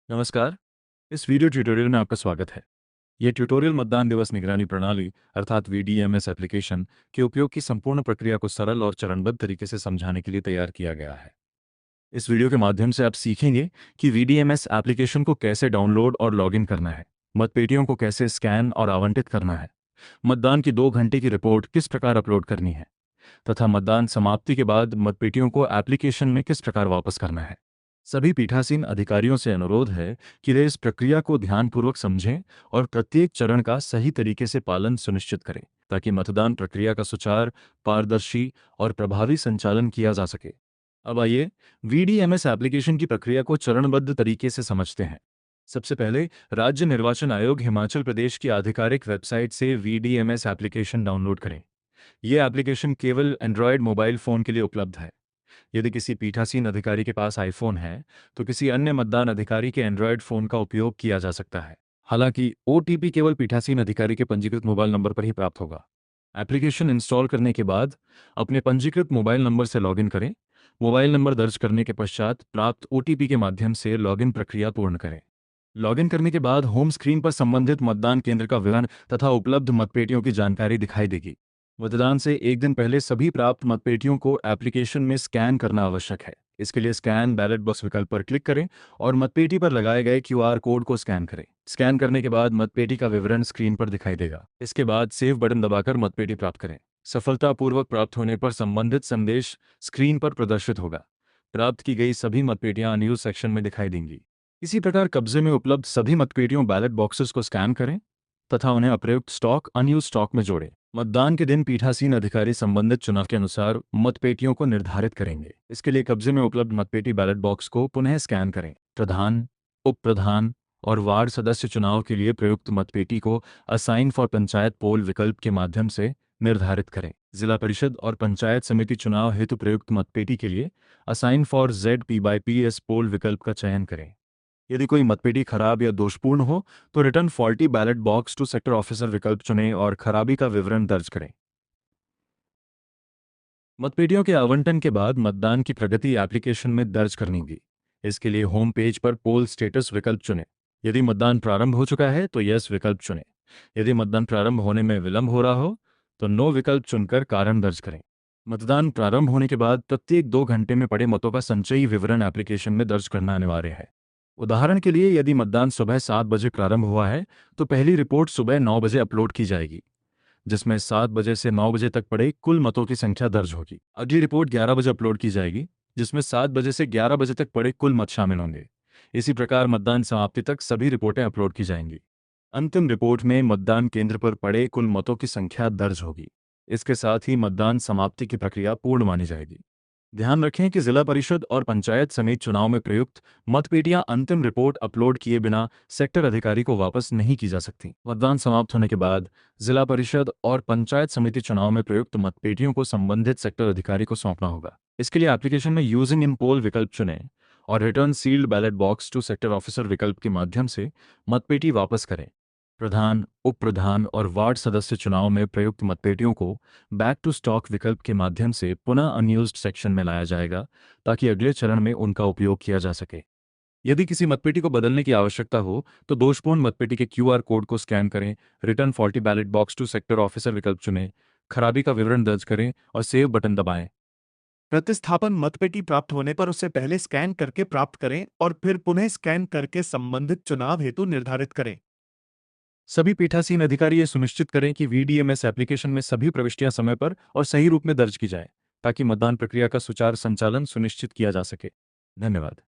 नमस्कार। इस video tutorial में आपका स्वागत है। यह ट्यूटोरियल मतदान दिवस निगरानी प्रणाली अर्थात वीडीएमएस एप्लीकेशन के उपयोग की संपूर्ण प्रक्रिया को सरल और चरणबद्ध तरीके से समझाने के लिए तैयार किया गया है। इस वीडियो के माध्यम से आप सीखेंगे कि वीडीएमएस एप्लीकेशन को कैसे डाउनलोड और लॉगिन करना है, मतपेटियों को कैसे स्कैन और आवंटित करना है, मतदान की 2 घंटे की रिपोर्ट किस प्रकार अपलोड करनी है तथा मतदान समाप्ति के बाद मतपेटियों को एप्लीकेशन में किस प्रकार वापस करना है। सभी पीठासीन अधिकारियों से अनुरोध है कि वे इस प्रक्रिया को ध्यानपूर्वक समझें और प्रत्येक चरण का सही तरीके से पालन सुनिश्चित करें ताकि मतदान प्रक्रिया का सुचारू, पारदर्शी और प्रभावी संचालन किया जा सके। अब आइए वीडीएमएस एप्लीकेशन की प्रक्रिया को चरणबद्ध तरीके से समझते हैं। सबसे पहले राज्य निर्वाचन आयोग हिमाचल प्रदेश की आधिकारिक वेबसाइट से वीडीएमएस एप्लीकेशन डाउनलोड करें। यह एप्लीकेशन केवल एंड्रॉयड मोबाइल फ़ोन के लिए उपलब्ध है। यदि किसी पीठासीन अधिकारी के पास आईफोन है तो किसी अन्य मतदान अधिकारी के एंड्रॉयड फ़ोन का उपयोग किया जा सकता है। हालांकि ओटीपी केवल पीठासीन अधिकारी के पंजीकृत मोबाइल नंबर पर ही प्राप्त होगा। एप्लीकेशन इंस्टॉल करने के बाद अपने पंजीकृत मोबाइल नंबर से लॉगिन करें। मोबाइल नंबर दर्ज करने के पश्चात प्राप्त ओटीपी के माध्यम से लॉगिन प्रक्रिया पूर्ण करें। लॉगिन करने के बाद होम स्क्रीन पर संबंधित मतदान केंद्र का विवरण तथा उपलब्ध मतपेटियों की जानकारी दिखाई देगी। मतदान से एक दिन पहले सभी प्राप्त मतपेटियों को एप्लीकेशन में स्कैन करना आवश्यक है। इसके लिए स्कैन बैलेट बॉक्स विकल्प पर क्लिक करें और मतपेटी पर लगाए गए क्यूआर कोड को स्कैन करें। स्कैन करने के बाद मतपेटी का विवरण स्क्रीन पर दिखाई देगा। इसके बाद सेव बटन दबाकर मतपेटी प्राप्त करें। सफलतापूर्वक प्राप्त होने पर संबंधित संदेश स्क्रीन पर प्रदर्शित होगा। प्राप्त की गई सभी मतपेटियां अनयूज सेक्शन में दिखाई देंगी। इसी प्रकार कब्जे में उपलब्ध सभी मतपेटियों बैलेट बॉक्सेस को स्कैन करें तथा उन्हें अप्रयुक्त स्टॉक अनयूज स्टॉक में जोड़ें। मतदान के दिन पीठासीन अधिकारी संबंधित चुनाव के अनुसार मतपेटियों को निर्धारित करेंगे। इसके लिए कब्जे में उपलब्ध मतपेटी बैलेट बॉक्स को पुनः स्कैन करें। प्रधान, उप प्रधान और वार्ड सदस्य चुनाव के लिए प्रयुक्त मतपेटी को असाइन फॉर पंचायत पोल विकल्प के माध्यम से निर्धारित करें। जिला परिषद और पंचायत समिति चुनाव हेतु प्रयुक्त मतपेटी के लिए असाइन फॉर ZP/PS पोल विकल्प का चयन करें। यदि कोई मतपेटी खराब या दोषपूर्ण हो तो return faulty ballot box to sector officer विकल्प चुनें और खराबी का विवरण दर्ज करें। मतपेटियों के आवंटन के बाद मतदान की प्रगति एप्लीकेशन में दर्ज करनी होगी। इसके लिए होम पेज पर पोल स्टेटस विकल्प चुनें। यदि मतदान प्रारंभ हो चुका है तो यस विकल्प चुनें। यदि मतदान प्रारंभ होने में विलंब हो रहा हो तो नो विकल्प चुनकर कारण दर्ज करें। मतदान प्रारंभ होने के बाद प्रत्येक 2 घंटे में पड़े मतों का संचयी विवरण एप्लीकेशन में दर्ज करना अनिवार्य है। उदाहरण के लिए यदि मतदान सुबह 7 बजे प्रारंभ हुआ है तो पहली रिपोर्ट सुबह 9 बजे अपलोड की जाएगी, जिसमें 7 बजे से 9 बजे तक पड़े कुल मतों की संख्या दर्ज होगी। अगली रिपोर्ट 11 बजे अपलोड की जाएगी, जिसमें 7 बजे से 11 बजे तक पड़े कुल मत शामिल होंगे। इसी प्रकार मतदान समाप्ति तक सभी रिपोर्टें अपलोड की जाएंगी। अंतिम रिपोर्ट में मतदान केंद्र पर पड़े कुल मतों की संख्या दर्ज होगी। इसके साथ ही मतदान समाप्ति की प्रक्रिया पूर्ण मानी जाएगी। ध्यान रखें कि जिला परिषद और पंचायत समिति चुनाव में प्रयुक्त मतपेटियां अंतिम रिपोर्ट अपलोड किए बिना सेक्टर अधिकारी को वापस नहीं की जा सकती। मतदान समाप्त होने के बाद जिला परिषद और पंचायत समिति चुनाव में प्रयुक्त मतपेटियों को संबंधित सेक्टर अधिकारी को सौंपना होगा। इसके लिए एप्लीकेशन में यूजिंग इन पोल विकल्प चुनें और return sealed ballot box to sector officer विकल्प के माध्यम से मतपेटी वापस करें। प्रधान, उप प्रधान और वार्ड सदस्य चुनाव में प्रयुक्त मतपेटियों को बैक टू स्टॉक विकल्प के माध्यम से पुनः अनयूज्ड सेक्शन में लाया जाएगा ताकि अगले चरण में उनका उपयोग किया जा सके। यदि किसी मतपेटी को बदलने की आवश्यकता हो तो दोषपूर्ण मतपेटी के क्यूआर कोड को स्कैन करें, return faulty ballot box to sector officer विकल्प चुनें, खराबी का विवरण दर्ज करें और सेव बटन दबाएं। प्रतिस्थापन मतपेटी प्राप्त होने पर उसे पहले स्कैन करके प्राप्त करें और फिर पुनः स्कैन करके संबंधित चुनाव हेतु निर्धारित करें। सभी पीठासीन अधिकारी ये सुनिश्चित करें कि वीडीएमएस एप्लीकेशन में सभी प्रविष्टियां समय पर और सही रूप में दर्ज की जाए ताकि मतदान प्रक्रिया का सुचारू संचालन सुनिश्चित किया जा सके। धन्यवाद।